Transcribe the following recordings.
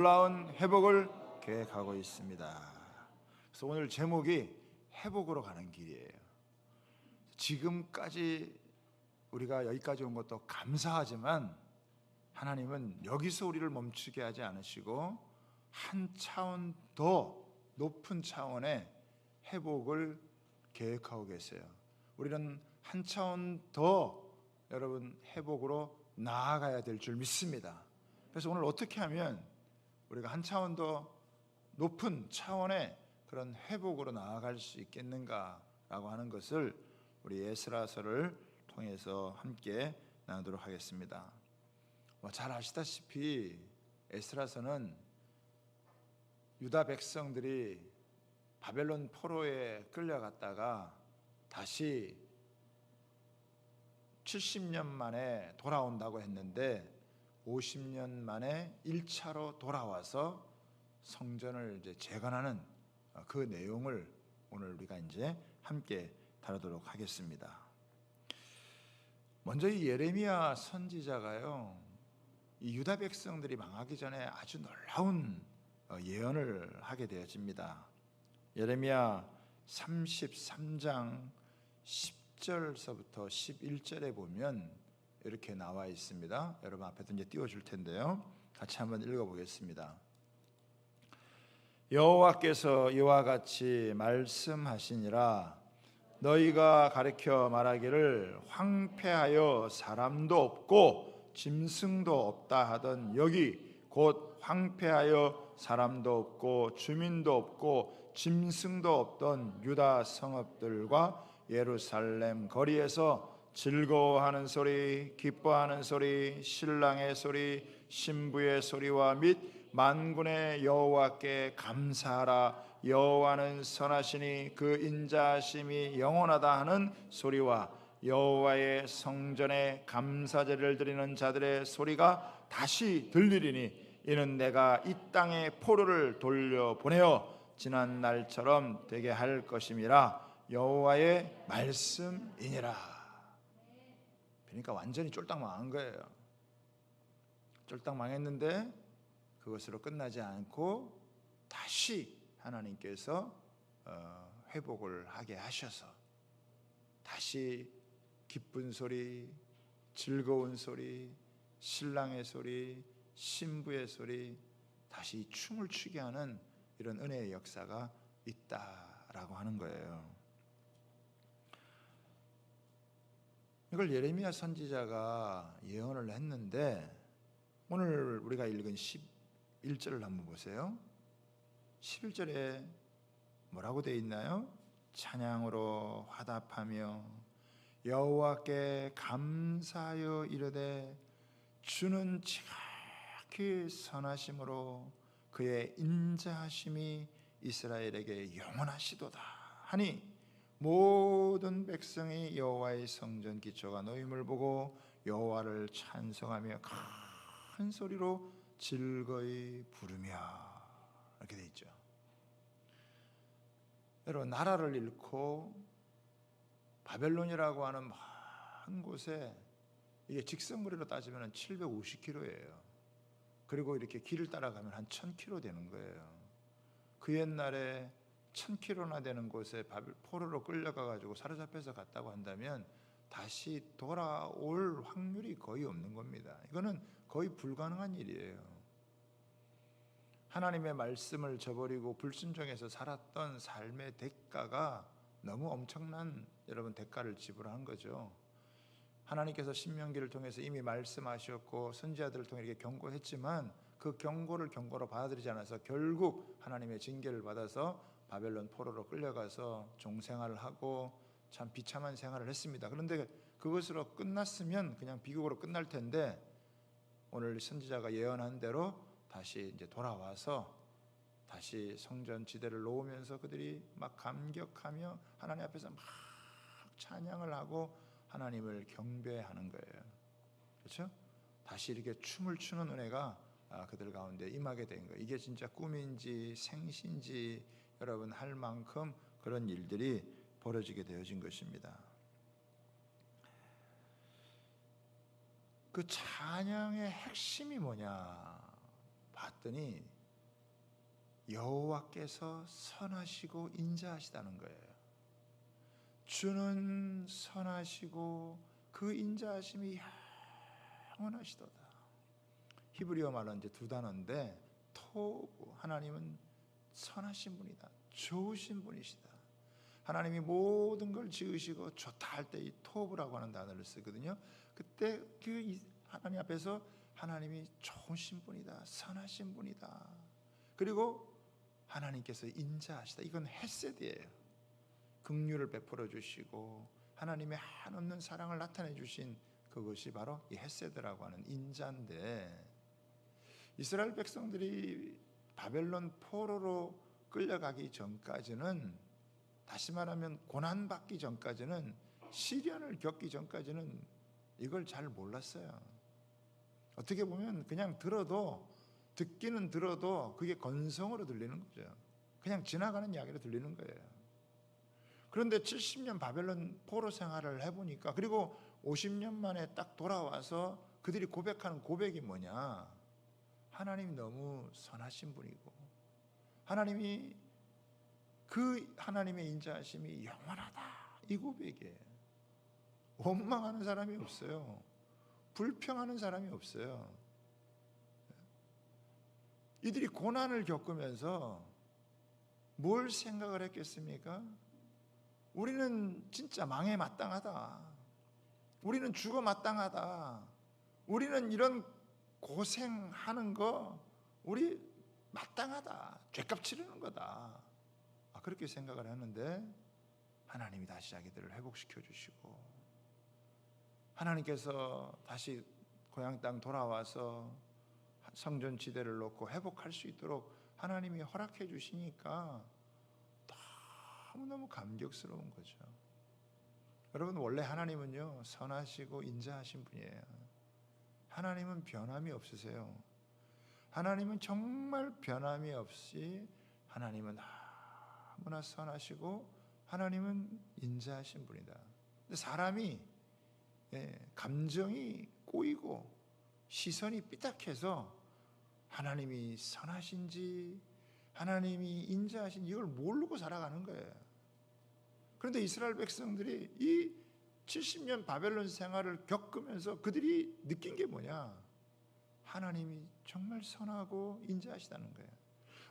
놀라운 회복을 계획하고 있습니다. 그래서 오늘 제목이 회복으로 가는 길이에요. 지금까지 우리가 여기까지 온 것도 감사하지만 하나님은 여기서 우리를 멈추게 하지 않으시고 한 차원 더 높은 차원의 회복을 계획하고 계세요. 우리는 한 차원 더 여러분 회복으로 나아가야 될 줄 믿습니다. 그래서 오늘 어떻게 하면 우리가 한 차원 더 높은 차원의 그런 회복으로 나아갈 수 있겠는가라고 하는 것을 우리 에스라서를 통해서 함께 나누도록 하겠습니다. 잘 아시다시피 에스라서는 유다 백성들이 바벨론 포로에 끌려갔다가 다시 70년 만에 돌아온다고 했는데 50년 만에 1차로 돌아와서 성전을 이제 재건하는 그 내용을 오늘 우리가 이제 함께 다루도록 하겠습니다. 먼저 이 예레미야 선지자가요, 이 유다 백성들이 망하기 전에 아주 놀라운 예언을 하게 되어집니다. 예레미야 33장 10절서부터 11절에 보면 이렇게 나와 있습니다. 여러분 앞에도 이제 띄워줄 텐데요, 같이 한번 읽어보겠습니다. 여호와께서 이와 같이 말씀하시니라. 너희가 가르쳐 말하기를 황폐하여 사람도 없고 짐승도 없다 하던 여기 곧 황폐하여 사람도 없고 주민도 없고 짐승도 없던 유다 성읍들과 예루살렘 거리에서 즐거워하는 소리, 기뻐하는 소리, 신랑의 소리, 신부의 소리와 및 만군의 여호와께 감사하라. 여호와는 선하시니 그 인자하심이 영원하다 하는 소리와 여호와의 성전에 감사제를 드리는 자들의 소리가 다시 들리리니 이는 내가 이 땅에 포로를 돌려보내어 지난 날처럼 되게 할 것임이라. 여호와의 말씀이니라. 그러니까 완전히 쫄딱 망한 거예요. 쫄딱 망했는데 그것으로 끝나지 않고 다시 하나님께서 회복을 하게 하셔서 다시 기쁜 소리, 즐거운 소리, 신랑의 소리, 신부의 소리, 다시 춤을 추게 하는 이런 은혜의 역사가 있다라고 하는 거예요. 이걸 예레미야 선지자가 예언을 했는데 오늘 우리가 읽은 11절을 한번 보세요. 11절에 뭐라고 되어 있나요? 찬양으로 화답하며 여호와께 감사하여 이르되 주는 지극히 선하심으로 그의 인자하심이 이스라엘에게 영원하시도다 하니 모든 백성이 여호와의 성전 기초가 놓임을 보고 여호와를 찬송하며 큰 소리로 즐거이 부르며, 이렇게 돼 있죠. 여러분, 나라를 잃고 바벨론이라고 하는 먼 곳에, 이게 직선거리로 따지면 750km예요. 그리고 이렇게 길을 따라가면 한 1000km 되는 거예요. 그 옛날에 1000km나 되는 곳에 포로로 끌려가가지고 사로잡혀서 갔다고 한다면 다시 돌아올 확률이 거의 없는 겁니다. 이거는 거의 불가능한 일이에요. 하나님의 말씀을 저버리고 불순종해서 살았던 삶의 대가가 너무 엄청난 여러분 대가를 지불한 거죠. 하나님께서 신명기를 통해서 이미 말씀하셨고 선지자들을 통해 이렇게 경고했지만 그 경고를 경고로 받아들이지 않아서 결국 하나님의 징계를 받아서 바벨론 포로로 끌려가서 종생활을 하고 참 비참한 생활을 했습니다. 그런데 그것으로 끝났으면 그냥 비극으로 끝날 텐데 오늘 선지자가 예언한 대로 다시 이제 돌아와서 다시 성전 지대를 놓으면서 그들이 막 감격하며 하나님 앞에서 막 찬양을 하고 하나님을 경배하는 거예요. 그렇죠? 다시 이렇게 춤을 추는 은혜가 그들 가운데 임하게 된 거예요. 이게 진짜 꿈인지 생신지 여러분 할 만큼 그런 일들이 벌어지게 되어진 것입니다. 그 찬양의 핵심이 뭐냐? 봤더니 여호와께서 선하시고 인자하시다는 거예요. 주는 선하시고 그 인자하심이 영원하시도다. 히브리어 말은 이제 두 단어인데 토브, 하나님은 선하신 분이다, 좋으신 분이시다. 하나님이 모든 걸 지으시고 좋다 할 때 이 토브라고 하는 단어를 쓰거든요. 그때 그 하나님 앞에서 하나님이 좋으신 분이다, 선하신 분이다. 그리고 하나님께서 인자하시다. 이건 헤세드예요. 긍휼을 베풀어 주시고 하나님의 한없는 사랑을 나타내 주신 그것이 바로 이 헤세드라고 하는 인자인데, 이스라엘 백성들이 바벨론 포로로 끌려가기 전까지는, 다시 말하면 고난받기 전까지는, 시련을 겪기 전까지는 이걸 잘 몰랐어요. 어떻게 보면 그냥 듣기는 들어도 그게 건성으로 들리는 거죠. 그냥 지나가는 이야기로 들리는 거예요. 그런데 70년 바벨론 포로 생활을 해보니까, 그리고 50년 만에 딱 돌아와서 그들이 고백하는 고백이 뭐냐? 하나님이 너무 선하신 분이고, 하나님이 그 하나님의 인자하심이 영원하다, 이 고백이에요. 원망하는 사람이 없어요. 불평하는 사람이 없어요. 이들이 고난을 겪으면서 뭘 생각을 했겠습니까? 우리는 진짜 망해 마땅하다, 우리는 죽어 마땅하다, 우리는 이런 고생하는 거 우리 마땅하다, 죗값 치르는 거다, 그렇게 생각을 하는데, 하나님이 다시 자기들을 회복시켜 주시고, 하나님께서 다시 고향 땅 돌아와서 성전 지대를 놓고 회복할 수 있도록 하나님이 허락해 주시니까 너무너무 감격스러운 거죠. 여러분, 원래 하나님은요 선하시고 인자하신 분이에요. 하나님은 변함이 없으세요. 하나님은 정말 변함이 없이, 하나님은 너무나 선하시고 하나님은 인자하신 분이다. 근데 사람이 감정이 꼬이고 시선이 삐딱해서 하나님이 선하신지 하나님이 인자하신지 이걸 모르고 살아가는 거예요. 그런데 이스라엘 백성들이 이 70년 바벨론 생활을 겪으면서 그들이 느낀 게 뭐냐? 하나님이 정말 선하고 인자하시다는 거예요.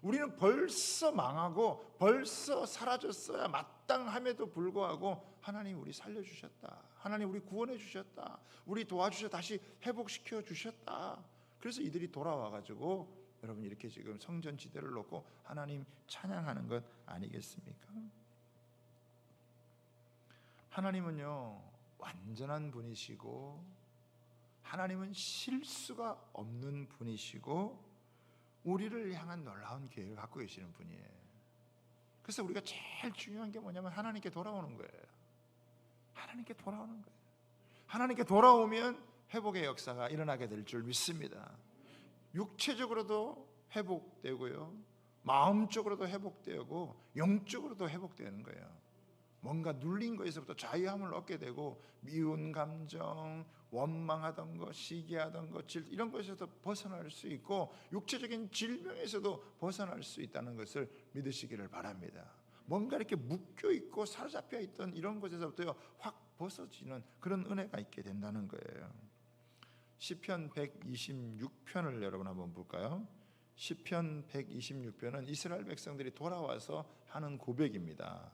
우리는 벌써 망하고 벌써 사라졌어야 마땅함에도 불구하고 하나님 우리 살려주셨다, 하나님 우리 구원해 주셨다, 우리 도와주셔 다시 회복시켜 주셨다. 그래서 이들이 돌아와가지고 여러분 이렇게 지금 성전 지대를 놓고 하나님 찬양하는 것 아니겠습니까? 하나님은요 완전한 분이시고, 하나님은 실수가 없는 분이시고, 우리를 향한 놀라운 계획을 갖고 계시는 분이에요. 그래서 우리가 제일 중요한 게 뭐냐면 하나님께 돌아오는 거예요. 하나님께 돌아오는 거예요. 하나님께 돌아오면 회복의 역사가 일어나게 될 줄 믿습니다. 육체적으로도 회복되고요, 마음적으로도 회복되고 영적으로도 회복되는 거예요. 뭔가 눌린 것에서부터 자유함을 얻게 되고, 미운 감정, 원망하던 것, 시기하던 것, 이런 것에서도 벗어날 수 있고, 육체적인 질병에서도 벗어날 수 있다는 것을 믿으시기를 바랍니다. 뭔가 이렇게 묶여 있고 사로잡혀 있던 이런 것에서부터 확 벗어지는 그런 은혜가 있게 된다는 거예요. 시편 126편을 여러분 한번 볼까요? 시편 126편은 이스라엘 백성들이 돌아와서 하는 고백입니다.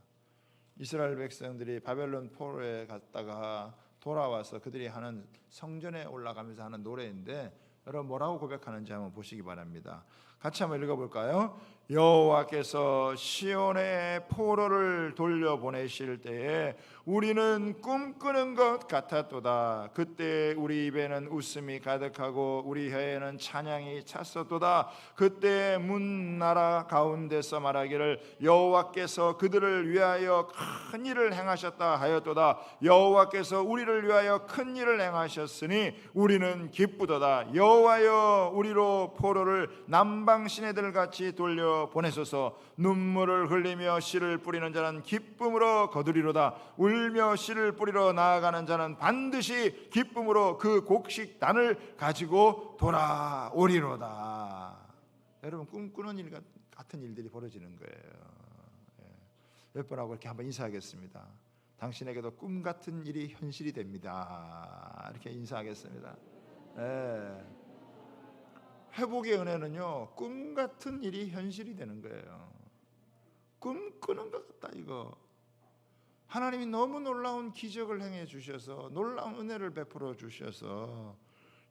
이스라엘 백성들이 바벨론 포로에 갔다가 돌아와서 그들이 하는, 성전에 올라가면서 하는 노래인데, 여러분 뭐라고 고백하는지 한번 보시기 바랍니다. 같이 한번 읽어볼까요? 여호와께서 시온의 포로를 돌려보내실 때에 우리는 꿈꾸는 것 같았도다. 그때 우리 입에는 웃음이 가득하고 우리 혀에는 찬양이 찼었도다. 그때 문 나라 가운데서 말하기를 여호와께서 그들을 위하여 큰 일을 행하셨다 하였도다. 여호와께서 우리를 위하여 큰 일을 행하셨으니 우리는 기쁘도다. 여호와여 우리로 포로를 남방 시내들 같이 돌려 보내소서. 눈물을 흘리며 씨를 뿌리는 자는 기쁨으로 거두리로다. 울며 씨를 뿌리러 나아가는 자는 반드시 기쁨으로 그 곡식단을 가지고 돌아오리로다. 여러분 꿈꾸는 일 같은 일들이 벌어지는 거예요. 몇 번하고 이렇게 한번 인사하겠습니다. 당신에게도 꿈 같은 일이 현실이 됩니다. 이렇게 인사하겠습니다. 회복의 은혜는요, 꿈 같은 일이 현실이 되는 거예요. 꿈꾸는 것 같다 이거. 하나님이 너무 놀라운 기적을 행해 주셔서, 놀라운 은혜를 베풀어 주셔서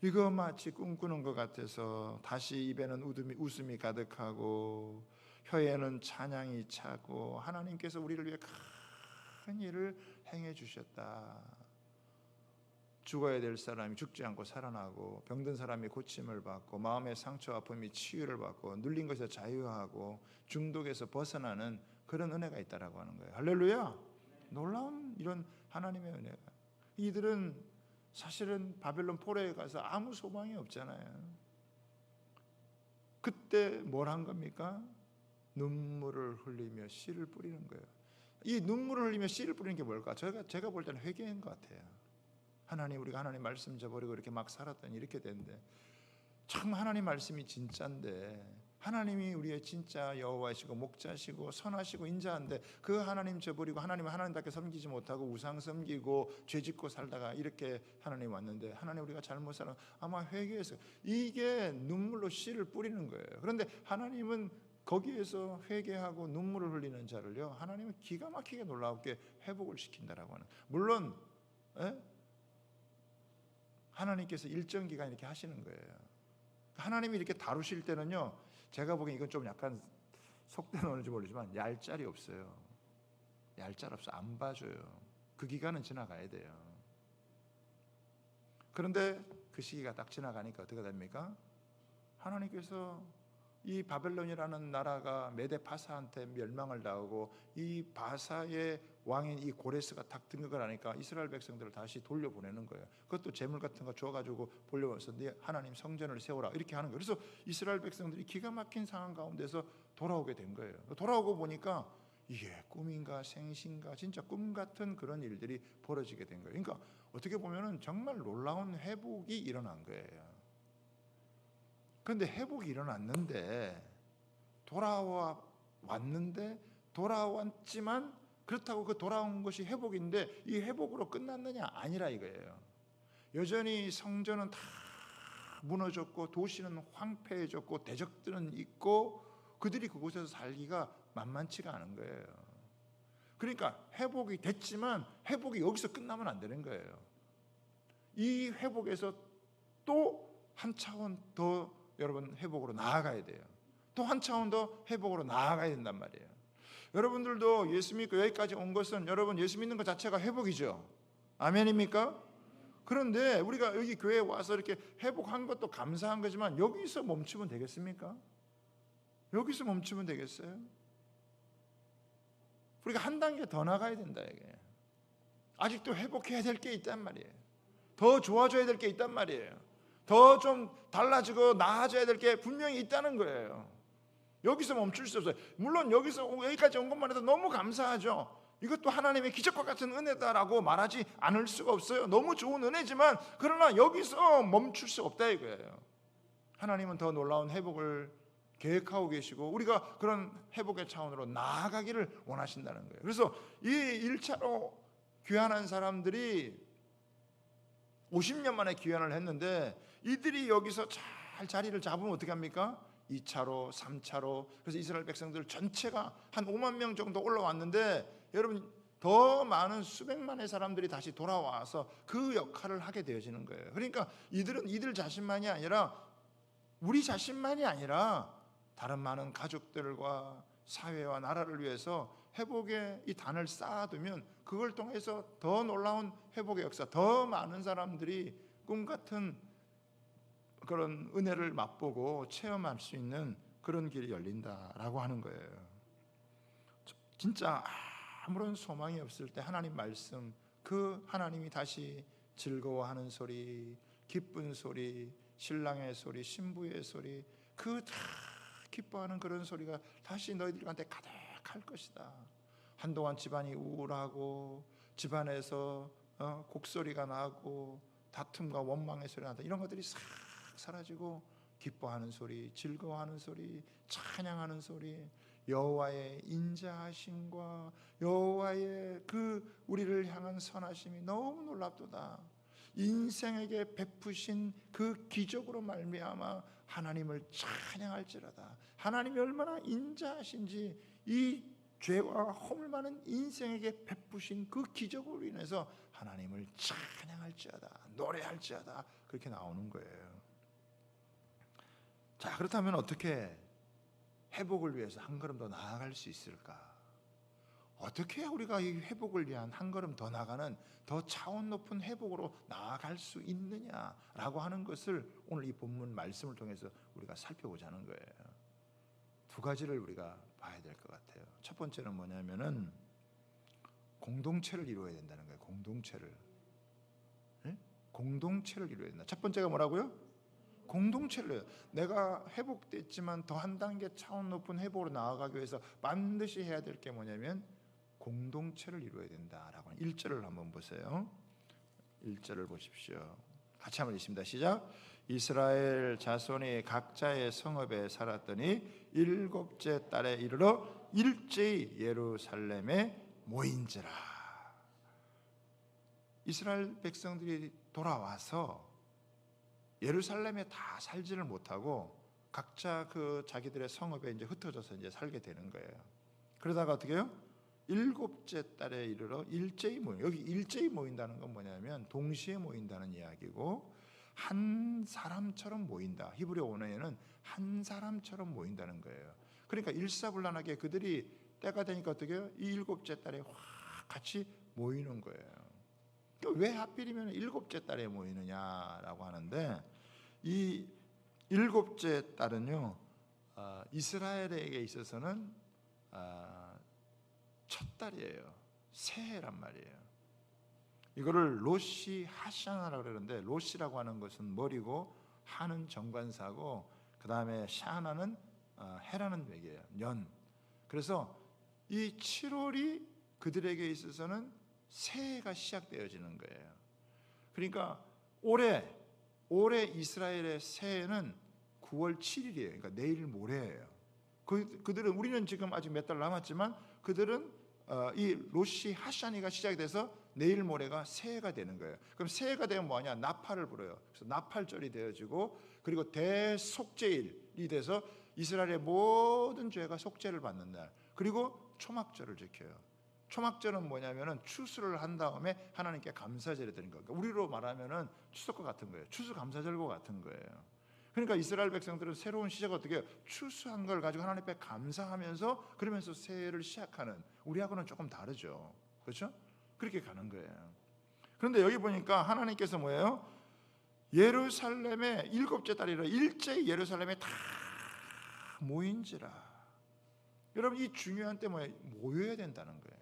이거 마치 꿈꾸는 것 같아서 다시 입에는 웃음이 가득하고 혀에는 찬양이 차고, 하나님께서 우리를 위해 큰 일을 행해 주셨다. 죽어야 될 사람이 죽지 않고 살아나고, 병든 사람이 고침을 받고, 마음의 상처 아픔이 치유를 받고, 눌린 것에서 자유하고, 중독에서 벗어나는 그런 은혜가 있다라고 하는 거예요. 할렐루야. 놀라운 이런 하나님의 은혜가. 이들은 사실은 바벨론 포로에 가서 아무 소망이 없잖아요. 그때 뭘 한 겁니까? 눈물을 흘리며 씨를 뿌리는 거예요. 이 눈물을 흘리며 씨를 뿌리는 게 뭘까? 제가 볼 때는 회개인 것 같아요. 하나님, 우리가 하나님 말씀 저버리고 이렇게 막 살았더니 이렇게 됐는데, 참 하나님 말씀이 진짜인데, 하나님이 우리의 진짜 여호와시고 목자시고 선하시고 인자한데, 그 하나님 저버리고 하나님을 하나님답게 섬기지 못하고 우상 섬기고 죄짓고 살다가 이렇게 하나님 왔는데, 하나님 우리가 잘못 살아 아마 회개해서 이게 눈물로 씨를 뿌리는 거예요. 그런데 하나님은 거기에서 회개하고 눈물을 흘리는 자를요, 하나님은 기가 막히게 놀랍게 회복을 시킨다라고 하는. 물론 하나님께서 일정 기간 이렇게 하시는 거예요. 하나님이 이렇게 다루실 때는요, 제가 보기엔 이건 좀 약간 속된 언어인지 모르지만 얄짤이 없어요. 얄짤 없어. 안 봐줘요. 그 기간은 지나가야 돼요. 그런데 그 시기가 딱 지나가니까 어떻게 됩니까? 하나님께서 이 바벨론이라는 나라가 메데 파사한테 멸망을 당하고, 이 바사의 왕인 이 고레스가 딱 등극을 하니까 이스라엘 백성들을 다시 돌려보내는 거예요. 그것도 재물 같은 거 줘가지고 돌려와서 네 하나님 성전을 세우라 이렇게 하는 거예요. 그래서 이스라엘 백성들이 기가 막힌 상황 가운데서 돌아오게 된 거예요. 돌아오고 보니까 이게 꿈인가 생신가 진짜 꿈 같은 그런 일들이 벌어지게 된 거예요. 그러니까 어떻게 보면은 정말 놀라운 회복이 일어난 거예요. 그런데 회복이 일어났는데, 돌아왔지만 그렇다고 그 돌아온 것이 회복인데 이 회복으로 끝났느냐? 아니라 이거예요. 여전히 성전은 다 무너졌고, 도시는 황폐해졌고, 대적들은 있고, 그들이 그곳에서 살기가 만만치가 않은 거예요. 그러니까 회복이 됐지만 회복이 여기서 끝나면 안 되는 거예요. 이 회복에서 또 한 차원 더 여러분 회복으로 나아가야 돼요. 또 한 차원 더 회복으로 나아가야 된단 말이에요. 여러분들도 예수 믿고 여기까지 온 것은, 여러분 예수 믿는 것 자체가 회복이죠. 아멘입니까? 그런데 우리가 여기 교회에 와서 이렇게 회복한 것도 감사한 거지만 여기서 멈추면 되겠습니까? 여기서 멈추면 되겠어요? 우리가 한 단계 더 나가야 된다 이게. 아직도 회복해야 될 게 있단 말이에요. 더 좋아져야 될 게 있단 말이에요. 더 좀 달라지고 나아져야 될 게 분명히 있다는 거예요. 여기서 멈출 수 없어요. 물론 여기까지 온 것만 해도 너무 감사하죠. 이것도 하나님의 기적과 같은 은혜다라고 말하지 않을 수가 없어요. 너무 좋은 은혜지만, 그러나 여기서 멈출 수 없다 이거예요. 하나님은 더 놀라운 회복을 계획하고 계시고, 우리가 그런 회복의 차원으로 나아가기를 원하신다는 거예요. 그래서 이 1차로 귀환한 사람들이 50년 만에 귀환을 했는데, 이들이 여기서 잘 자리를 잡으면 어떻게 합니까? 2차로, 3차로. 그래서 이스라엘 백성들 전체가 한 5만 명 정도 올라왔는데, 여러분 더 많은 수백만의 사람들이 다시 돌아와서 그 역할을 하게 되어지는 거예요. 그러니까 이들은 이들 자신만이 아니라, 우리 자신만이 아니라 다른 많은 가족들과 사회와 나라를 위해서 회복의 이 단을 쌓아두면, 그걸 통해서 더 놀라운 회복의 역사, 더 많은 사람들이 꿈같은 그런 은혜를 맛보고 체험할 수 있는 그런 길이 열린다라고 하는 거예요. 진짜 아무런 소망이 없을 때 하나님 말씀, 그 하나님이 다시 즐거워하는 소리, 기쁜 소리, 신랑의 소리, 신부의 소리, 그 다 기뻐하는 그런 소리가 다시 너희들한테 가득할 것이다. 한동안 집안이 우울하고, 집안에서 곡소리가 나고, 다툼과 원망의 소리가 난다, 이런 것들이 싹 사라지고 기뻐하는 소리, 즐거워하는 소리, 찬양하는 소리, 여호와의 인자하심과 여호와의 그 우리를 향한 선하심이 너무 놀랍도다. 인생에게 베푸신 그 기적으로 말미암아 하나님을 찬양할지라다. 하나님이 얼마나 인자하신지, 이 죄와 허물 많은 인생에게 베푸신 그 기적으로 인해서 하나님을 찬양할지어다, 노래할지어다, 그렇게 나오는 거예요. 자, 그렇다면 어떻게 회복을 위해서 한 걸음 더 나아갈 수 있을까? 어떻게 우리가 이 회복을 위한 한 걸음 더 나가는 더 차원 높은 회복으로 나아갈 수 있느냐라고 하는 것을 오늘 이 본문 말씀을 통해서 우리가 살펴보자 하는 거예요. 두 가지를 우리가 봐야 될 것 같아요. 첫 번째는 뭐냐면은 공동체를 이루어야 된다는 거예요. 공동체를 이루어야 된다. 첫 번째가 뭐라고요? 공동체를. 내가 회복됐지만 더 한 단계 차원 높은 회복으로 나아가기 위해서 반드시 해야 될 게 뭐냐면 공동체를 이루어야 된다라고 하는 1절을 한번 보세요. 1절을 보십시오. 같이 한번 읽습니다. 시작. 이스라엘 자손이 각자의 성읍에 살았더니 7째 달에 이르러 일제히 예루살렘에 모인지라. 이스라엘 백성들이 돌아와서 예루살렘에 다 살지를 못하고 각자 그 자기들의 성읍에 이제 흩어져서 이제 살게 되는 거예요. 그러다가 어떻게 해요? 7째 달에 이르러 일제히 모인. 여기 일제히 모인다는 건 뭐냐면 동시에 모인다는 이야기고, 한 사람처럼 모인다. 히브리 원어에는 한 사람처럼 모인다는 거예요. 그러니까 일사불란하게 그들이 때가 되니까 어떻게 해요? 이 7째 달에 확 같이 모이는 거예요. 왜 하필이면 7째 달에 모이느냐라고 하는데, 이 7째 달은요 이스라엘에게 있어서는 첫 달이에요. 새해란 말이에요. 이거를 로시 하샤나라고 그러는데, 로시라고 하는 것은 머리고 하는 정관사고, 그 다음에 샤나는 해라는 얘기예요. 년. 그래서 이 7월이 그들에게 있어서는 새해가 시작되어지는 거예요. 그러니까 올해 이스라엘의 새해는 9월 7일이에요. 그러니까 내일 모레예요. 그들은, 우리는 지금 아직 몇 달 남았지만 그들은 이 로시 하샤니가 시작이 돼서 내일 모레가 새해가 되는 거예요. 그럼 새해가 되면 뭐하냐? 나팔을 불어요. 그래서 나팔절이 되어지고, 그리고 대속죄일이 돼서 이스라엘의 모든 죄가 속죄를 받는 날. 그리고 초막절을 지켜요. 초막절은 뭐냐면은 추수를 한 다음에 하나님께 감사제를 드리는 거예요. 그러니까 우리로 말하면은 추석과 같은 거예요. 추수감사절과 같은 거예요. 그러니까 이스라엘 백성들은 새로운 시작을 어떻게 해요? 추수한 걸 가지고 하나님 앞에 감사하면서, 그러면서 새해를 시작하는, 우리하고는 조금 다르죠. 그렇죠? 그렇게 가는 거예요. 그런데 여기 보니까 하나님께서 뭐예요? 예루살렘에 7째 달이라 일제히 예루살렘에 다 모인지라. 여러분, 이 중요한 때 뭐예요? 모여야 된다는 거예요.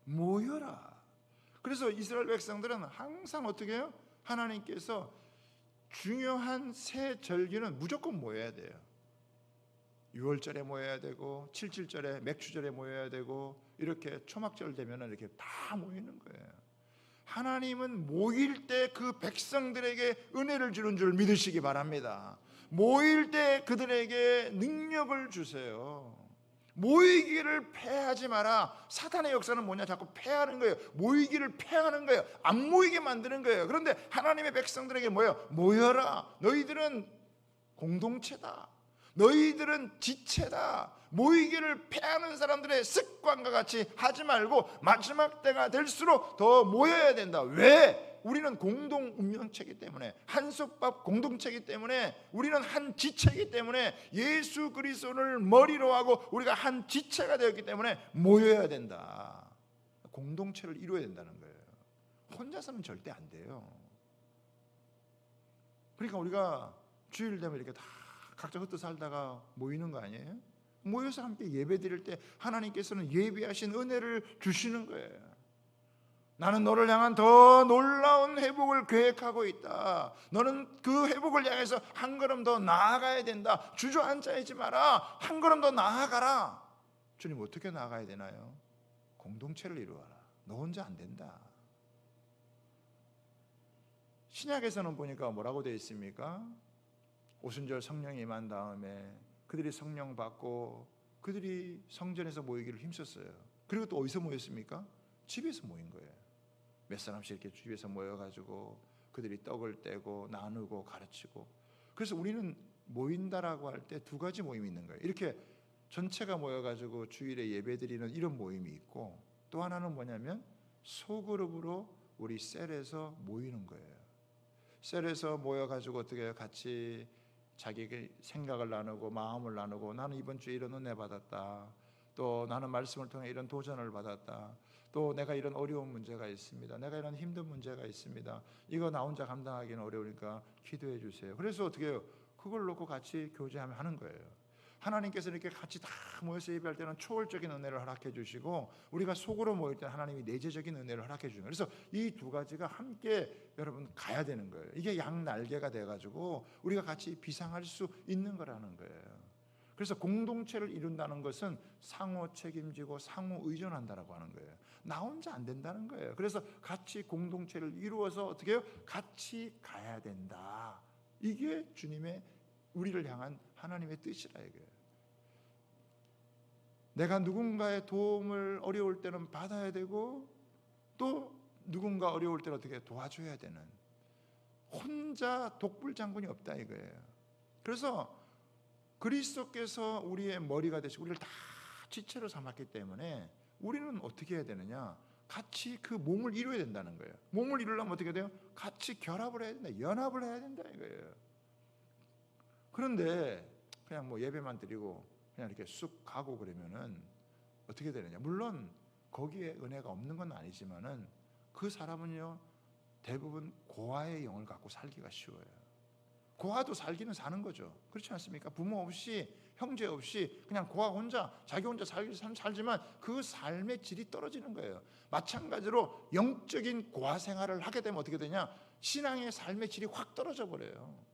모여라. 그래서 이스라엘 백성들은 항상 어떻게 해요? 하나님께서 중요한 새 절기는 무조건 모여야 돼요. 6월절에 모여야 되고, 7.7절에 맥주절에 모여야 되고, 이렇게 초막절 되면 이렇게 다 모이는 거예요. 하나님은 모일 때 그 백성들에게 은혜를 주는 줄 믿으시기 바랍니다. 모일 때 그들에게 능력을 주세요. 모이기를 패하지 마라. 사탄의 역사는 뭐냐? 자꾸 패하는 거예요. 모이기를 패하는 거예요. 안 모이게 만드는 거예요. 그런데 하나님의 백성들에게 뭐예요? 모여라. 너희들은 공동체다. 너희들은 지체다. 모이기를 패하는 사람들의 습관과 같이 하지 말고 마지막 때가 될수록 더 모여야 된다. 왜? 우리는 공동 운명체이기 때문에, 한솥밥 공동체이기 때문에, 우리는 한 지체이기 때문에, 예수 그리스도를 머리로 하고 우리가 한 지체가 되었기 때문에 모여야 된다. 공동체를 이루어야 된다는 거예요. 혼자서는 절대 안 돼요. 그러니까 우리가 주일 되면 이렇게 다 각자 흩어 살다가 모이는 거 아니에요? 모여서 함께 예배 드릴 때 하나님께서는 예비하신 은혜를 주시는 거예요. 나는 너를 향한 더 놀라운 회복을 계획하고 있다. 너는 그 회복을 향해서 한 걸음 더 나아가야 된다. 주저앉아 있지 마라. 한 걸음 더 나아가라. 주님, 어떻게 나아가야 되나요? 공동체를 이루어라. 너 혼자 안 된다. 신약에서는 보니까 뭐라고 되어 있습니까? 오순절 성령이 임한 다음에 그들이 성령 받고 그들이 성전에서 모이기를 힘썼어요. 그리고 또 어디서 모였습니까? 집에서 모인 거예요. 몇 사람씩 이렇게 집에서 모여가지고 그들이 떡을 떼고 나누고 가르치고. 그래서 우리는 모인다라고 할 때 두 가지 모임이 있는 거예요. 이렇게 전체가 모여가지고 주일에 예배드리는 이런 모임이 있고, 또 하나는 뭐냐면 소그룹으로 우리 셀에서 모이는 거예요. 셀에서 모여가지고 어떻게 같이 자기 생각을 나누고 마음을 나누고, 나는 이번 주에 이런 은혜 받았다, 또 나는 말씀을 통해 이런 도전을 받았다, 또 내가 이런 어려운 문제가 있습니다, 내가 이런 힘든 문제가 있습니다, 이거 나 혼자 감당하기는 어려우니까 기도해 주세요. 그래서 어떻게 해요? 그걸 놓고 같이 교제하면 하는 거예요. 하나님께서 이렇게 같이 다 모여서 예배할 때는 초월적인 은혜를 허락해 주시고, 우리가 속으로 모일 때는 하나님이 내재적인 은혜를 허락해 주는 거예요. 그래서 이 두 가지가 함께 여러분 가야 되는 거예요. 이게 양날개가 돼가지고 우리가 같이 비상할 수 있는 거라는 거예요. 그래서 공동체를 이룬다는 것은 상호 책임지고 상호 의존한다라고 하는 거예요. 나 혼자 안 된다는 거예요. 그래서 같이 공동체를 이루어서 어떻게 해요? 같이 가야 된다. 이게 주님의, 우리를 향한 하나님의 뜻이라 이거예요. 내가 누군가의 도움을 어려울 때는 받아야 되고, 또 누군가 어려울 때는 어떻게 도와줘야 되는, 혼자 독불장군이 없다 이거예요. 그래서 그리스도께서 우리의 머리가 되시고 우리를 다 지체로 삼았기 때문에 우리는 어떻게 해야 되느냐? 같이 그 몸을 이루어야 된다는 거예요. 몸을 이루려면 어떻게 돼요? 같이 결합을 해야 된다, 연합을 해야 된다 이거예요. 그런데 그냥 뭐 예배만 드리고 그냥 이렇게 쑥 가고 그러면은 어떻게 되느냐? 물론 거기에 은혜가 없는 건 아니지만은 그 사람은요 대부분 고아의 영을 갖고 살기가 쉬워요. 고아도 살기는 사는 거죠. 그렇지 않습니까? 부모 없이 형제 없이 그냥 고아 혼자 자기 혼자 살지만 그 삶의 질이 떨어지는 거예요. 마찬가지로 영적인 고아 생활을 하게 되면 어떻게 되냐? 신앙의 삶의 질이 확 떨어져 버려요.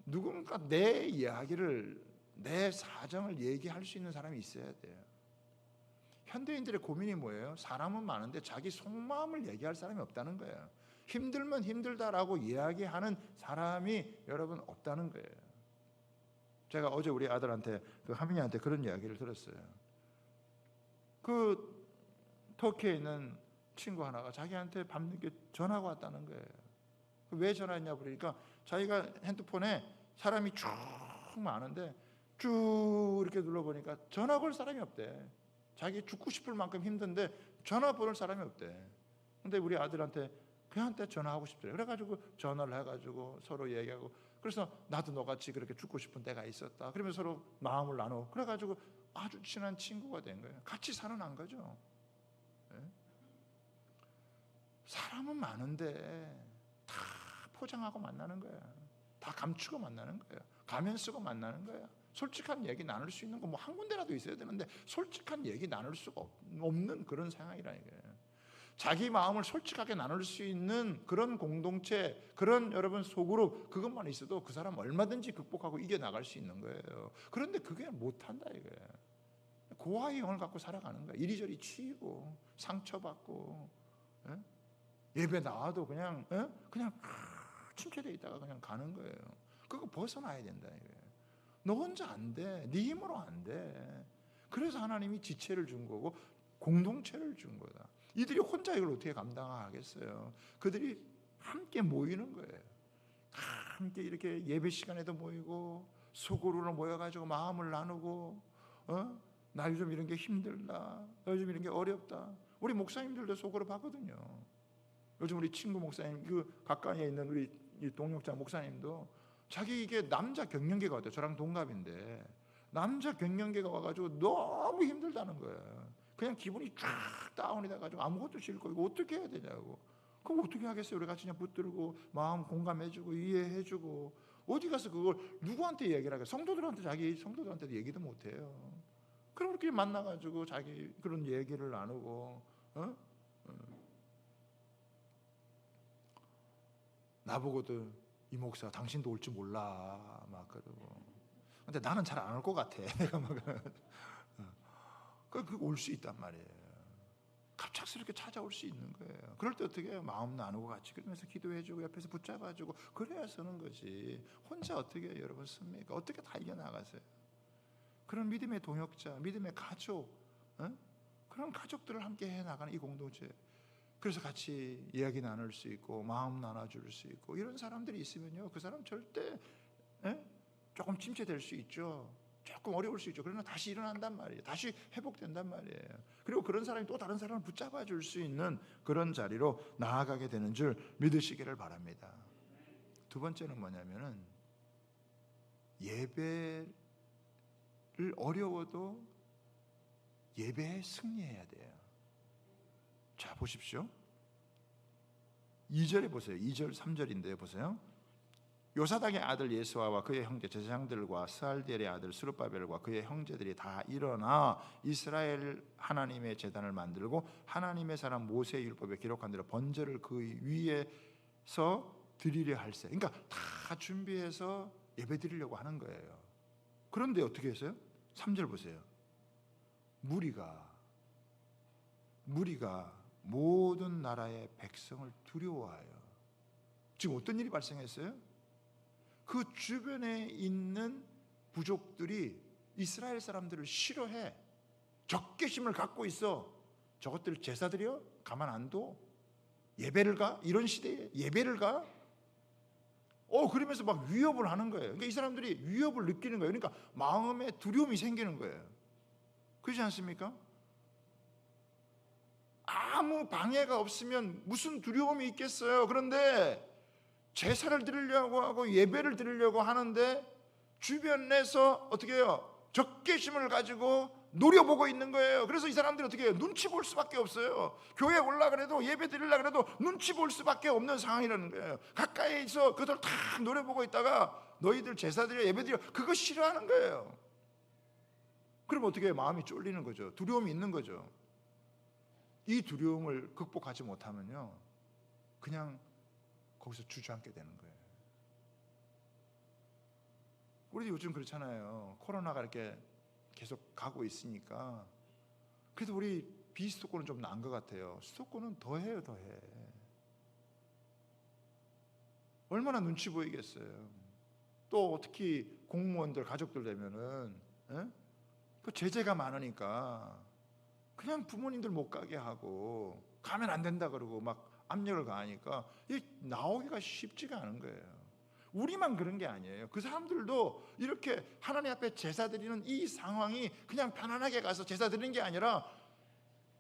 누군가 내 이야기를, 내 사정을 얘기할 수 있는 사람이 있어야 돼요. 현대인들의 고민이 뭐예요? 사람은 많은데 자기 속마음을 얘기할 사람이 없다는 거예요. 힘들면 힘들다라고 이야기하는 사람이 여러분 없다는 거예요. 제가 어제 우리 아들한테, 그 하민이한테 그런 이야기를 들었어요. 그 터키에 있는 친구 하나가 자기한테 밤늦게 전화가 왔다는 거예요. 왜 전화했냐 그러니까 자기가 핸드폰에 사람이 쭉 많은데 쭉 이렇게 눌러보니까 전화 걸 사람이 없대. 자기 죽고 싶을 만큼 힘든데 전화 받을 사람이 없대. 근데 우리 아들한테 그한테 전화하고 싶더래. 그래가지고 전화를 해가지고 서로 얘기하고, 그래서 나도 너같이 그렇게 죽고 싶은 때가 있었다. 그러면 서로 마음을 나누고, 그래가지고 아주 친한 친구가 된 거예요. 같이 사는 안 거죠. 네? 사람은 많은데 다 포장하고 만나는 거야. 다 감추고 만나는 거예요. 가면 쓰고 만나는 거예요. 솔직한 얘기 나눌 수 있는 거 뭐 한 군데라도 있어야 되는데 솔직한 얘기 나눌 수가 없는 그런 상황이라는 거예요. 자기 마음을 솔직하게 나눌 수 있는 그런 공동체, 그런 여러분 소그룹, 그것만 있어도 그 사람 얼마든지 극복하고 이겨나갈 수 있는 거예요. 그런데 그게 못한다 이거예요. 고아의 영을 갖고 살아가는 거예요. 이리저리 치이고 상처받고, 예배 나와도 그냥 침체되어 있다가 그냥 가는 거예요. 그거 벗어나야 된다 이거예요. 너 혼자 안 돼. 네 힘으로 안 돼. 그래서 하나님이 지체를 준 거고 공동체를 준 거다. 이들이 혼자 이걸 어떻게 감당하겠어요? 그들이 함께 모이는 거예요. 함께 이렇게 예배 시간에도 모이고 소그룹으로 모여가지고 마음을 나누고, 나 요즘 이런 게 힘들다, 나 요즘 이런 게 어렵다. 우리 목사님들도 소그룹 하거든요. 요즘 우리 친구 목사님, 그 가까이에 있는 우리 동역자 목사님도 자기 이게 남자 갱년기가 왔대요. 저랑 동갑인데 남자 갱년기가 와가지고 너무 힘들다는 거예요. 그냥 기분이 쫙 다운이 돼가지고 아무것도 싫고 이거 어떻게 해야 되냐고. 그럼 어떻게 하겠어요? 우리 같이 그냥 붙들고 마음 공감해주고 이해해주고, 어디 가서 그걸 누구한테 얘기를 하겠어요? 성도들한테, 자기 성도들한테도 얘기도 못해요. 그럼 이렇게 만나가지고 자기 그런 얘기를 나누고, 나보고도 이 목사 당신도 올 줄 몰라 막 그러고, 근데 나는 잘 안 올 것 같아. 내가 막 그 올 수 있단 말이에요. 갑작스럽게 찾아올 수 있는 거예요. 그럴 때 어떻게 해요? 마음 나누고 같이 그러면서 기도해주고 옆에서 붙잡아주고 그래야 서는 거지. 혼자 어떻게 해요, 여러분 씁니까? 어떻게 다 이겨나가세요? 그런 믿음의 동역자, 믿음의 가족, 그런 가족들을 함께 해나가는 이 공동체. 그래서 같이 이야기 나눌 수 있고 마음 나눠줄 수 있고 이런 사람들이 있으면요, 그 사람 절대 조금 침체될 수 있죠. 조금 어려울 수 있죠. 그러나 다시 일어난단 말이에요. 다시 회복된단 말이에요. 그리고 그런 사람이 또 다른 사람을 붙잡아 줄 수 있는 그런 자리로 나아가게 되는 줄 믿으시기를 바랍니다. 두 번째는 뭐냐면은 예배를 어려워도 예배에 승리해야 돼요. 자, 보십시오. 2절에 보세요. 2절 3절인데요. 보세요. 요사닥의 아들 예수아와 그의 형제 제사장들과 스알디엘의 아들 스룹바벨과 그의 형제들이 다 일어나 이스라엘 하나님의 제단을 만들고 하나님의 사람 모세의 율법에 기록한 대로 번제를 그 위에서 드리려 할세. 그러니까 다 준비해서 예배 드리려고 하는 거예요. 그런데 어떻게 했어요? 3절 보세요. 무리가 모든 나라의 백성을 두려워하여. 지금 어떤 일이 발생했어요? 그 주변에 있는 부족들이 이스라엘 사람들을 싫어해. 적개심을 갖고 있어. 저것들 제사 드려? 가만 안 둬? 예배를 가? 이런 시대에 예배를 가? 그러면서 막 위협을 하는 거예요. 그러니까 이 사람들이 위협을 느끼는 거예요. 그러니까 마음에 두려움이 생기는 거예요. 그렇지 않습니까? 아무 방해가 없으면 무슨 두려움이 있겠어요. 그런데 제사를 드리려고 하고 예배를 드리려고 하는데 주변에서 어떻게 해요? 적개심을 가지고 노려보고 있는 거예요. 그래서 이 사람들이 어떻게 해요? 눈치 볼 수밖에 없어요. 교회에 올라가래도 예배 드리려고 해도 눈치 볼 수밖에 없는 상황이라는 거예요. 가까이서 그들 다 노려보고 있다가 너희들 제사 드려 예배 드려 그거 싫어하는 거예요. 그럼 어떻게 해요? 마음이 쫄리는 거죠. 두려움이 있는 거죠. 이 두려움을 극복하지 못하면요, 그냥 거기서 주저앉게 되는 거예요. 우리도 요즘 그렇잖아요. 코로나가 이렇게 계속 가고 있으니까. 그래도 우리 비수도권은 좀 나은 것 같아요. 수도권은 더해요, 더해. 얼마나 눈치 보이겠어요. 또 특히 공무원들 가족들 되면은 그 제재가 많으니까 그냥 부모님들 못 가게 하고 가면 안 된다 그러고 막 압력을 가하니까 나오기가 쉽지가 않은 거예요. 우리만 그런 게 아니에요. 그 사람들도 이렇게 하나님 앞에 제사 드리는 이 상황이 그냥 편안하게 가서 제사 드리는 게 아니라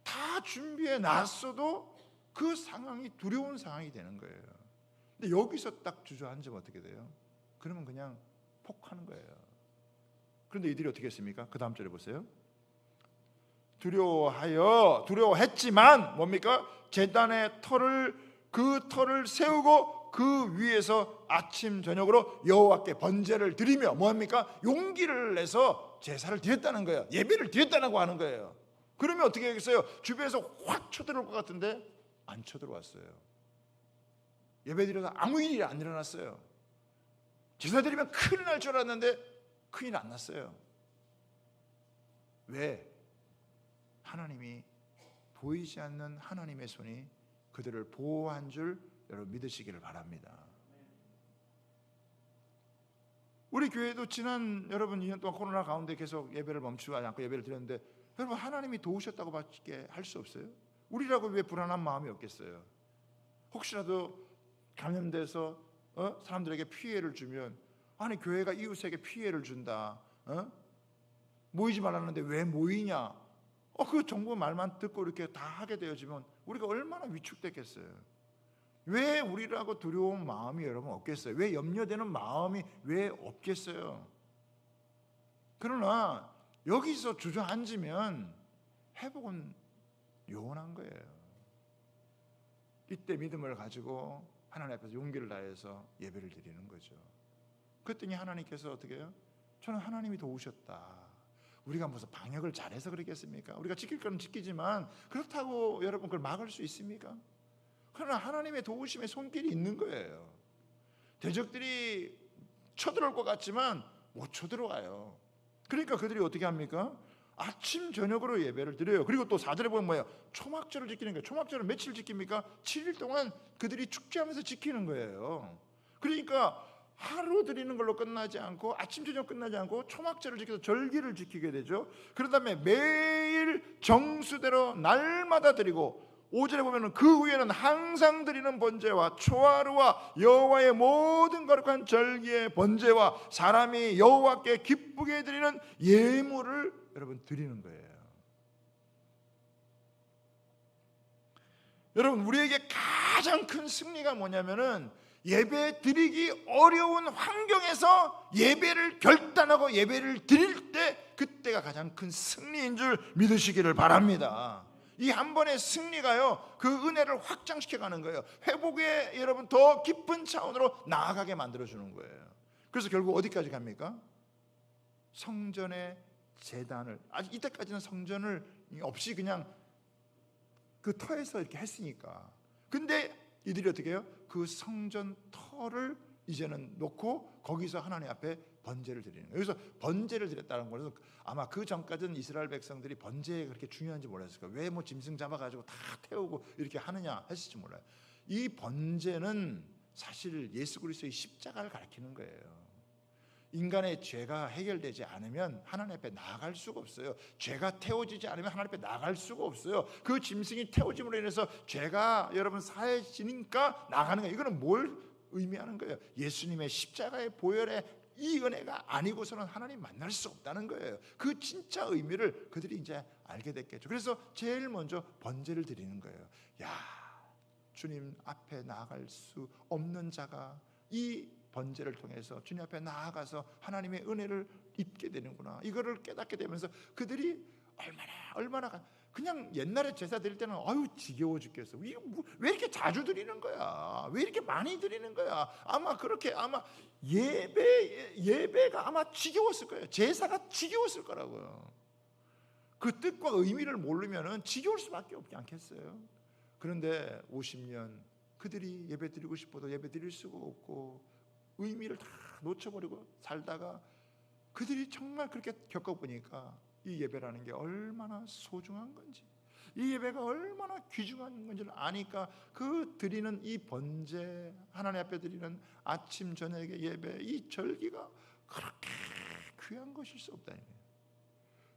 다 준비해 놨어도 그 상황이 두려운 상황이 되는 거예요. 근데 여기서 딱 주저앉으면 어떻게 돼요? 그러면 그냥 폭하는 거예요. 그런데 이들이 어떻게 했습니까? 그 다음 절에 보세요. 두려워했지만 뭡니까? 제단의 그 털을 세우고 그 위에서 아침 저녁으로 여호와께 번제를 드리며 뭡니까? 용기를 내서 제사를 드렸다는 거예요. 예배를 드렸다고 하는 거예요. 그러면 어떻게 하겠어요? 주변에서 확 쳐들어올 것 같은데 안 쳐들어왔어요. 예배 드려서 아무 일이 안 일어났어요. 제사 드리면 큰일 날 줄 알았는데 큰일 안 났어요. 왜? 하나님이 보이지 않는 하나님의 손이 그들을 보호한 줄 여러분 믿으시기를 바랍니다. 우리 교회도 지난 여러분 2년 동안 코로나 가운데 계속 예배를 멈추지 않고 예배를 드렸는데 여러분 하나님이 도우셨다고 밖에 할 수 없어요? 우리라고 왜 불안한 마음이 없겠어요? 혹시라도 감염돼서 사람들에게 피해를 주면 아니 교회가 이웃에게 피해를 준다. 모이지 말라는데 왜 모이냐? 그 정부 말만 듣고 이렇게 다 하게 되어지면 우리가 얼마나 위축됐겠어요. 왜 우리라고 두려운 마음이 여러분 없겠어요? 왜 염려되는 마음이 왜 없겠어요? 그러나 여기서 주저앉으면 회복은 요원한 거예요. 이때 믿음을 가지고 하나님 앞에서 용기를 다해서 예배를 드리는 거죠. 그랬더니 하나님께서 어떻게 해요? 저는 하나님이 도우셨다. 우리가 무슨 방역을 잘해서 그러겠습니까? 우리가 지킬 건 지키지만 그렇다고 여러분 그걸 막을 수 있습니까? 그러나 하나님의 도우심의 손길이 있는 거예요. 대적들이 쳐들어올 것 같지만 못 쳐들어와요. 그러니까 그들이 어떻게 합니까? 아침 저녁으로 예배를 드려요. 그리고 또 4절에 보면 뭐예요? 초막절을 지키는 거예요. 초막절은 며칠 지킵니까? 7일 동안 그들이 축제하면서 지키는 거예요. 그러니까 하루 드리는 걸로 끝나지 않고 아침 저녁 끝나지 않고 초막절을 지켜서 절기를 지키게 되죠. 그런 다음에 매일 정수대로 날마다 드리고, 5절에 보면 그 후에는 항상 드리는 번제와 초하루와 여호와의 모든 거룩한 절기의 번제와 사람이 여호와께 기쁘게 드리는 예물을 여러분 드리는 거예요. 여러분, 우리에게 가장 큰 승리가 뭐냐면은 예배 드리기 어려운 환경에서 예배를 결단하고 예배를 드릴 때, 그때가 가장 큰 승리인 줄 믿으시기를 바랍니다. 이 한 번의 승리가요, 그 은혜를 확장시켜 가는 거예요. 회복의 여러분 더 깊은 차원으로 나아가게 만들어 주는 거예요. 그래서 결국 어디까지 갑니까? 성전의 제단을, 아직 이때까지는 성전을 없이 그냥 그 터에서 이렇게 했으니까. 근데 이들이 어떻게 해요? 그 성전 터를 이제는 놓고 거기서 하나님 앞에 번제를 드리는 거예요. 여기서 번제를 드렸다는 거는 아마 그 전까지는 이스라엘 백성들이 번제가 그렇게 중요한지 몰랐을 거예요. 왜 뭐 짐승 잡아가지고 다 태우고 이렇게 하느냐 했을지 몰라요. 이 번제는 사실 예수 그리스도의 십자가를 가리키는 거예요. 인간의 죄가 해결되지 않으면 하나님 앞에 나아갈 수가 없어요. 죄가 태워지지 않으면 하나님 앞에 나아갈 수가 없어요. 그 짐승이 태워짐으로 인해서 죄가 여러분 사해지니까 나가는 거예요. 이거는 뭘 의미하는 거예요? 예수님의 십자가의 보혈의 이 은혜가 아니고서는 하나님 만날 수 없다는 거예요. 그 진짜 의미를 그들이 이제 알게 됐겠죠. 그래서 제일 먼저 번제를 드리는 거예요. 야, 주님 앞에 나아갈 수 없는 자가 이 번제를 통해서 주님 앞에 나아가서 하나님의 은혜를 입게 되는구나, 이거를 깨닫게 되면서 그들이 얼마나 그냥 옛날에 제사 드릴 때는 아유 지겨워 죽겠어, 왜 이렇게 자주 드리는 거야, 왜 이렇게 많이 드리는 거야, 아마 그렇게 아마 예배가 아마 지겨웠을 거예요. 제사가 지겨웠을 거라고요. 그 뜻과 의미를 모르면은 지겨울 수밖에 없지 않겠어요? 그런데 50년 그들이 예배 드리고 싶어도 예배 드릴 수가 없고 의미를 다 놓쳐버리고 살다가 그들이 정말 그렇게 겪어보니까 이 예배라는 게 얼마나 소중한 건지, 이 예배가 얼마나 귀중한 건지를 아니까 그 드리는 이 번제, 하나님 앞에 드리는 아침 저녁의 예배, 이 절기가 그렇게 귀한 것일 수 없다.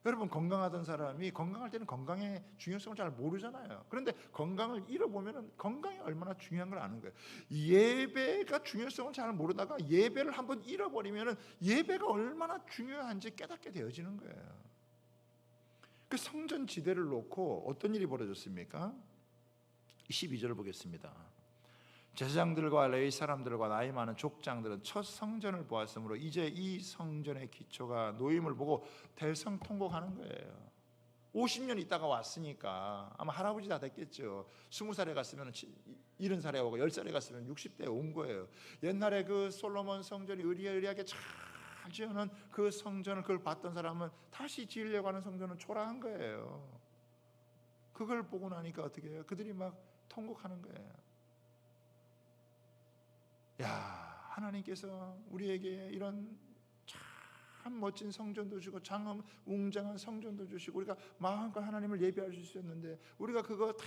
여러분, 건강하던 사람이 건강할 때는 건강의 중요성을 잘 모르잖아요. 그런데 건강을 잃어보면 건강이 얼마나 중요한 걸 아는 거예요. 예배가 중요성을 잘 모르다가 예배를 한번 잃어버리면 예배가 얼마나 중요한지 깨닫게 되어지는 거예요. 그 성전 지대를 놓고 어떤 일이 벌어졌습니까? 12절을 보겠습니다. 제사장들과 레위 사람들과 나이 많은 족장들은 첫 성전을 보았으므로 이제 이 성전의 기초가 놓임을 보고 대성통곡하는 거예요. 50년 있다가 왔으니까 아마 할아버지 다 됐겠죠. 20살에 갔으면 70살에 오고 10살에 갔으면 60대에 온 거예요. 옛날에 그 솔로몬 성전이 의리하게 잘 지어놓은 그 성전을 그걸 봤던 사람은 다시 지으려고 하는 성전은 초라한 거예요. 그걸 보고 나니까 어떻게 해요? 그들이 막 통곡하는 거예요. 야, 하나님께서 우리에게 이런 참 멋진 성전도 주고 참 웅장한 성전도 주시고 우리가 마음껏 하나님을 예배할 수 있었는데 우리가 그거 다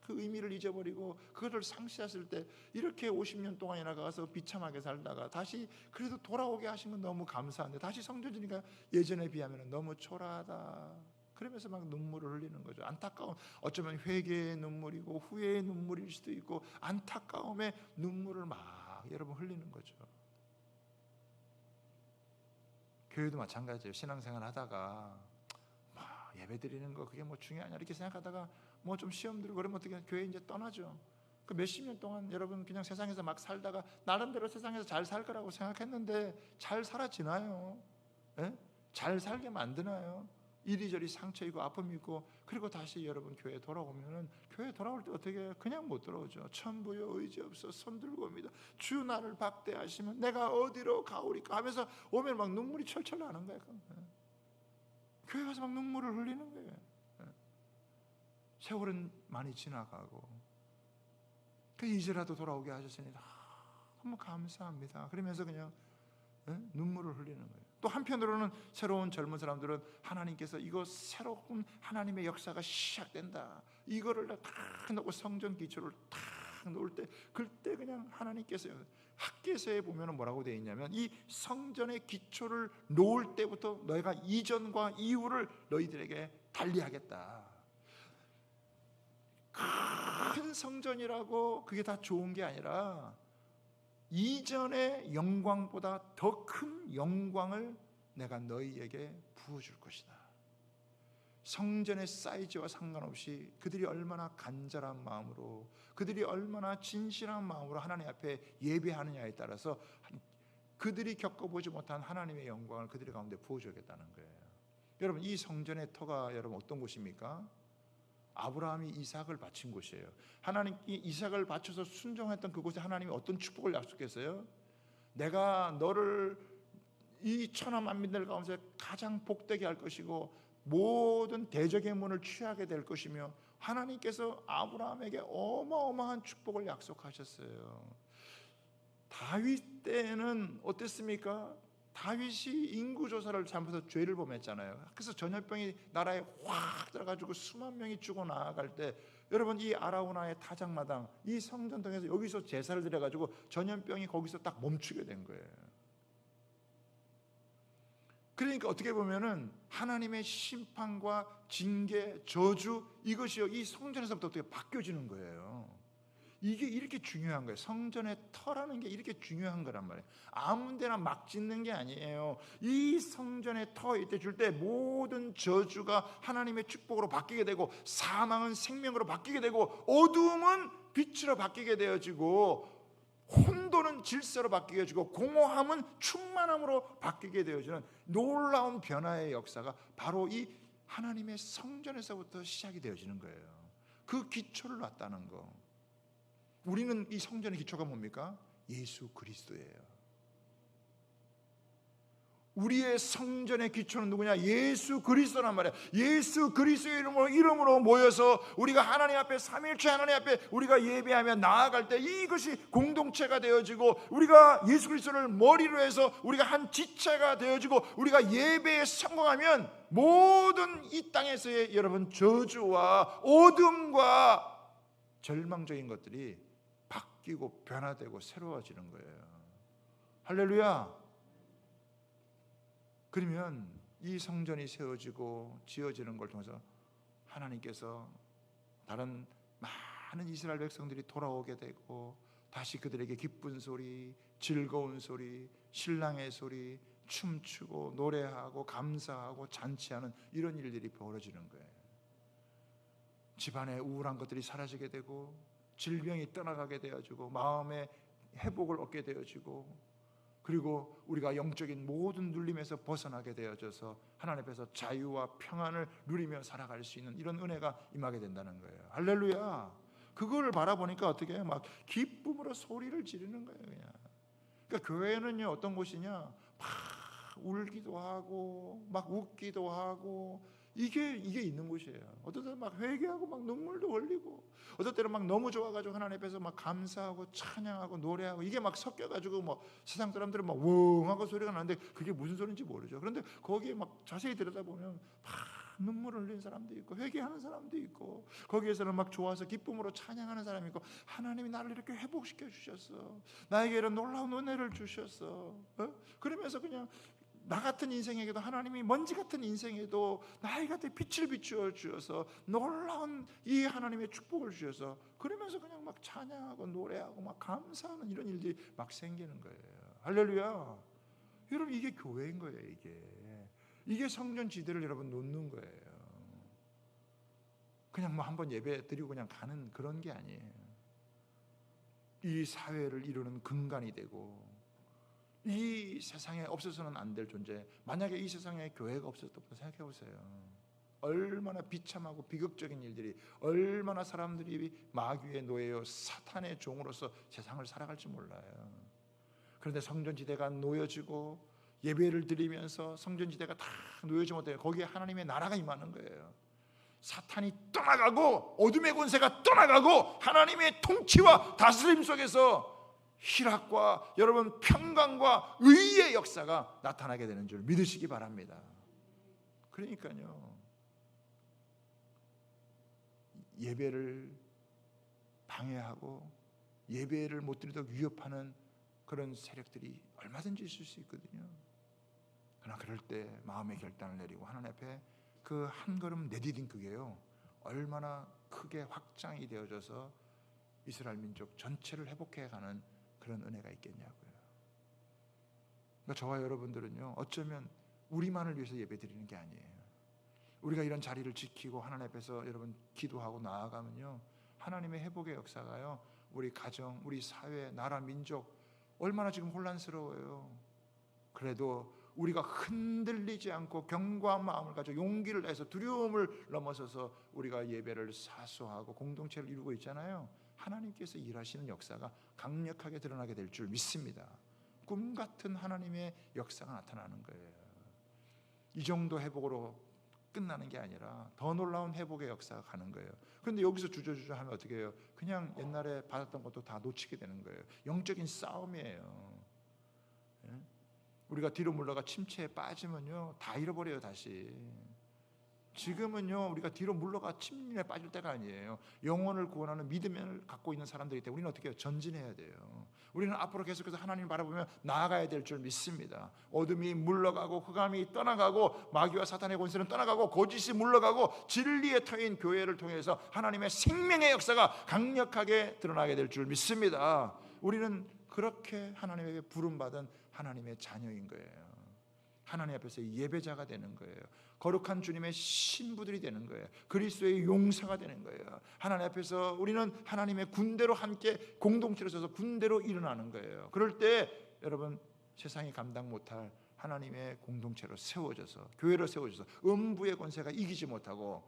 그 의미를 잊어버리고 그것을 상실했을 때 이렇게 50년 동안이나 가서 비참하게 살다가 다시 그래도 돌아오게 하신 건 너무 감사한데 다시 성전 지니까 예전에 비하면 너무 초라하다, 그러면서 막 눈물을 흘리는 거죠. 안타까움, 어쩌면 회개의 눈물이고 후회의 눈물일 수도 있고 안타까움의 눈물을 막 여러분 흘리는 거죠. 교회도 마찬가지예요. 신앙생활 하다가 예배 드리는 거 그게 뭐 중요하냐 이렇게 생각하다가 뭐 좀 시험 들고 그러면 어떻게 교회 이제 떠나죠. 그 몇십 년 동안 여러분 그냥 세상에서 막 살다가 나름대로 세상에서 잘 살 거라고 생각했는데 잘 살아지나요? 예? 잘 살게 만드나요? 이리저리 상처 있고 아픔 있고 그리고 다시 여러분 교회에 돌아오면은 교회 돌아올 때 어떻게 그냥 못 돌아오죠. 천부여 의지 없어 손 들고 옵니다. 주 나를 박대하시면 내가 어디로 가오리까 하면서 오면 막 눈물이 철철 나는 거예요. 교회 가서 막 눈물을 흘리는 거예요. 세월은 많이 지나가고 이제라도 돌아오게 하셨으니 너무 감사합니다. 그러면서 그냥 눈물을 흘리는 거예요. 또 한편으로는 새로운 젊은 사람들은 하나님께서 이거 새로운 하나님의 역사가 시작된다, 이거를 딱 놓고 성전 기초를 딱 놓을 때, 그때 그냥 하나님께서 학개서에 보면 뭐라고 되어 있냐면, 이 성전의 기초를 놓을 때부터 너희가 이전과 이후를 너희들에게 달리하겠다. 큰 성전이라고 그게 다 좋은 게 아니라 이전의 영광보다 더 큰 영광을 내가 너희에게 부어줄 것이다. 성전의 사이즈와 상관없이 그들이 얼마나 간절한 마음으로, 그들이 얼마나 진실한 마음으로 하나님 앞에 예배하느냐에 따라서 그들이 겪어보지 못한 하나님의 영광을 그들의 가운데 부어주겠다는 거예요. 여러분, 이 성전의 터가 여러분 어떤 곳입니까? 아브라함이 이삭을 바친 곳이에요. 하나님이 이삭을 바쳐서 순종했던 그곳에 하나님이 어떤 축복을 약속했어요? 내가 너를 이 천하 만민들 가운데 가장 복되게 할 것이고 모든 대적의 문을 취하게 될 것이며, 하나님께서 아브라함에게 어마어마한 축복을 약속하셨어요. 다윗 때는 어땠습니까? 다윗이 인구조사를 잘못해서 죄를 범했잖아요. 그래서 전염병이 나라에 확 들어가지고 수만 명이 죽어 나아갈 때, 여러분, 이 아라우나의 타작마당, 이 성전통에서 여기서 제사를 드려가지고 전염병이 거기서 딱 멈추게 된 거예요. 그러니까 어떻게 보면은 하나님의 심판과 징계, 저주, 이것이요, 이 성전에서부터 어떻게 바뀌어지는 거예요. 이게 이렇게 중요한 거예요. 성전의 터라는 게 이렇게 중요한 거란 말이에요. 아무 데나 막 짓는 게 아니에요. 이 성전의 터 이때 줄 때 모든 저주가 하나님의 축복으로 바뀌게 되고, 사망은 생명으로 바뀌게 되고, 어두움은 빛으로 바뀌게 되어지고, 혼돈은 질서로 바뀌게 되어지고, 공허함은 충만함으로 바뀌게 되어지는 놀라운 변화의 역사가 바로 이 하나님의 성전에서부터 시작이 되어지는 거예요. 그 기초를 놨다는 거. 우리는 이 성전의 기초가 뭡니까? 예수 그리스도예요. 우리의 성전의 기초는 누구냐? 예수 그리스도란 말이에요. 예수 그리스도의 이름으로 모여서 우리가 하나님 앞에, 삼위일체 하나님 앞에 우리가 예배하며 나아갈 때 이것이 공동체가 되어지고, 우리가 예수 그리스도를 머리로 해서 우리가 한 지체가 되어지고, 우리가 예배에 성공하면 모든 이 땅에서의 여러분 저주와 어둠과 절망적인 것들이 바뀌고 변화되고 새로워지는 거예요. 할렐루야. 그러면 이 성전이 세워지고 지어지는 걸 통해서 하나님께서 다른 많은 이스라엘 백성들이 돌아오게 되고, 다시 그들에게 기쁜 소리, 즐거운 소리, 신랑의 소리, 춤추고 노래하고 감사하고 잔치하는 이런 일들이 벌어지는 거예요. 집안의 우울한 것들이 사라지게 되고, 질병이 떠나가게 되어지고, 마음의 회복을 얻게 되어지고, 그리고 우리가 영적인 모든 눌림에서 벗어나게 되어져서 하나님 앞에서 자유와 평안을 누리며 살아갈 수 있는 이런 은혜가 임하게 된다는 거예요. 할렐루야. 그걸 바라보니까 어떻게 해요? 막 기쁨으로 소리를 지르는 거예요. 그냥. 그러니까 교회는요, 어떤 곳이냐, 막 울기도 하고 막 웃기도 하고, 이게 있는 곳이에요. 어떨 때는 막 회개하고 막 눈물도 흘리고, 어떨 때는 막 너무 좋아가지고 하나님 앞에서 막 감사하고 찬양하고 노래하고, 이게 막 섞여가지고 뭐 세상 사람들은 막 웅하고 소리가 나는데 그게 무슨 소리인지 모르죠. 그런데 거기에 막 자세히 들여다보면 막 눈물을 흘리는 사람도 있고 회개하는 사람도 있고, 거기에서는 막 좋아서 기쁨으로 찬양하는 사람이 있고, 하나님이 나를 이렇게 회복시켜 주셨어, 나에게 이런 놀라운 은혜를 주셨어, 그러면서 그냥 나 같은 인생에게도 하나님이 먼지 같은 인생에도 나의 같은 빛을 비추어 주셔서 놀라운 이 하나님의 축복을 주셔서, 그러면서 그냥 막 찬양하고 노래하고 막 감사하는 이런 일들이 막 생기는 거예요. 할렐루야. 여러분, 이게 교회인 거예요. 이게 성전 지대를 여러분 놓는 거예요. 그냥 뭐 한번 예배 드리고 그냥 가는 그런 게 아니에요. 이 사회를 이루는 근간이 되고, 이 세상에 없어서는 안 될 존재. 만약에 이 세상에 교회가 없었다고 생각해 보세요. 얼마나 비참하고 비극적인 일들이, 얼마나 사람들이 마귀의 노예요, 사탄의 종으로서 세상을 살아갈지 몰라요. 그런데 성전지대가 놓여지고 예배를 드리면서 성전지대가 다 놓여지지 못해요. 거기에 하나님의 나라가 임하는 거예요. 사탄이 떠나가고 어둠의 권세가 떠나가고 하나님의 통치와 다스림 속에서 희락과 여러분 평강과 의의 역사가 나타나게 되는 줄 믿으시기 바랍니다. 그러니까요, 예배를 방해하고 예배를 못 드리도록 위협하는 그런 세력들이 얼마든지 있을 수 있거든요. 그러나 그럴 때 마음의 결단을 내리고 하나님 앞에 그 한 걸음 내디딘 그게요, 얼마나 크게 확장이 되어져서 이스라엘 민족 전체를 회복해가는 그런 은혜가 있겠냐고요. 그러니까 저와 여러분들은요, 어쩌면 우리만을 위해서 예배드리는 게 아니에요. 우리가 이런 자리를 지키고 하나님 앞에서 여러분 기도하고 나아가면요, 하나님의 회복의 역사가요, 우리 가정, 우리 사회, 나라, 민족 얼마나 지금 혼란스러워요. 그래도 우리가 흔들리지 않고 견고한 마음을 가지고 용기를 내서 두려움을 넘어서서 우리가 예배를 사수하고 공동체를 이루고 있잖아요. 하나님께서 일하시는 역사가 강력하게 드러나게 될 줄 믿습니다. 꿈 같은 하나님의 역사가 나타나는 거예요. 이 정도 회복으로 끝나는 게 아니라 더 놀라운 회복의 역사가 가는 거예요. 그런데 여기서 주저주저 하면 어떻게 해요? 그냥 옛날에 받았던 것도 다 놓치게 되는 거예요. 영적인 싸움이에요. 우리가 뒤로 물러가 침체에 빠지면요, 다 잃어버려요. 다시 지금은요, 우리가 뒤로 물러가 침륜에 빠질 때가 아니에요. 영혼을 구원하는 믿음을 갖고 있는 사람들이기 때문에 우리는 어떻게 해요? 전진해야 돼요. 우리는 앞으로 계속해서 하나님을 바라보며 나아가야 될 줄 믿습니다. 어둠이 물러가고 흑암이 떠나가고 마귀와 사탄의 권세는 떠나가고 거짓이 물러가고 진리의 터인 교회를 통해서 하나님의 생명의 역사가 강력하게 드러나게 될 줄 믿습니다. 우리는 그렇게 하나님에게 부름받은 하나님의 자녀인 거예요. 하나님 앞에서 예배자가 되는 거예요. 거룩한 주님의 신부들이 되는 거예요. 그리스도의 용사가 되는 거예요. 하나님 앞에서 우리는 하나님의 군대로 함께 공동체로 서서 군대로 일어나는 거예요. 그럴 때 여러분, 세상이 감당 못할 하나님의 공동체로 세워져서, 교회로 세워져서 음부의 권세가 이기지 못하고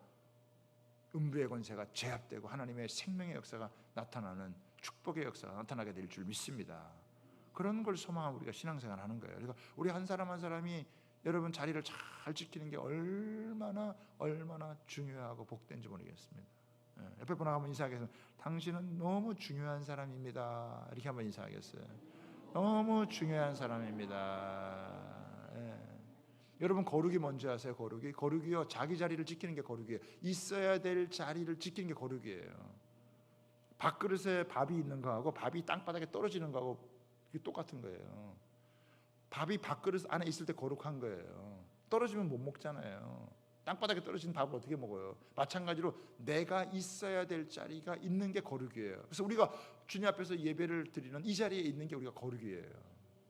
음부의 권세가 제압되고 하나님의 생명의 역사가 나타나는 축복의 역사가 나타나게 될 줄 믿습니다. 그런 걸 소망하고 우리가 신앙생활을 하는 거예요. 그러니까 우리 한 사람 한 사람이 여러분 자리를 잘 지키는 게 얼마나 중요하고 복된지 모르겠습니다. 옆에 분하고 한번 인사하겠습니다. 당신은 너무 중요한 사람입니다. 이렇게 한번 인사하겠어요. 너무 중요한 사람입니다. 여러분, 거룩이 뭔지 아세요? 거룩이요, 자기 자리를 지키는 게 거룩이에요. 있어야 될 자리를 지키는 게 거룩이에요. 밥그릇에 밥이 있는 거하고 밥이 땅바닥에 떨어지는 거하고 이게 똑같은 거예요. 밥이 밥그릇 안에 있을 때 거룩한 거예요. 떨어지면 못 먹잖아요. 땅바닥에 떨어진 밥을 어떻게 먹어요? 마찬가지로 내가 있어야 될 자리가 있는 게 거룩이에요. 그래서 우리가 주님 앞에서 예배를 드리는 이 자리에 있는 게 우리가 거룩이에요.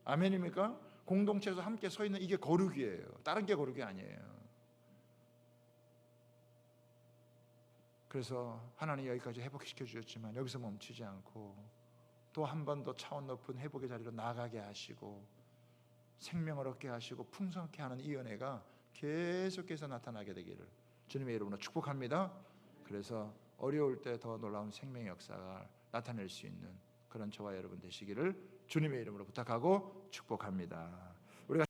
아멘입니까? 공동체에서 함께 서 있는 이게 거룩이에요. 다른 게 거룩이 아니에요. 그래서 하나님 여기까지 회복시켜 주셨지만 여기서 멈추지 않고 또 한 번 더 차원 높은 회복의 자리로 나가게 하시고 생명을 얻게 하시고 풍성하게 하는 이 은혜가 계속해서 나타나게 되기를 주님의 이름으로 축복합니다. 그래서 어려울 때 더 놀라운 생명의 역사가 나타낼 수 있는 그런 저와 여러분 되시기를 주님의 이름으로 부탁하고 축복합니다.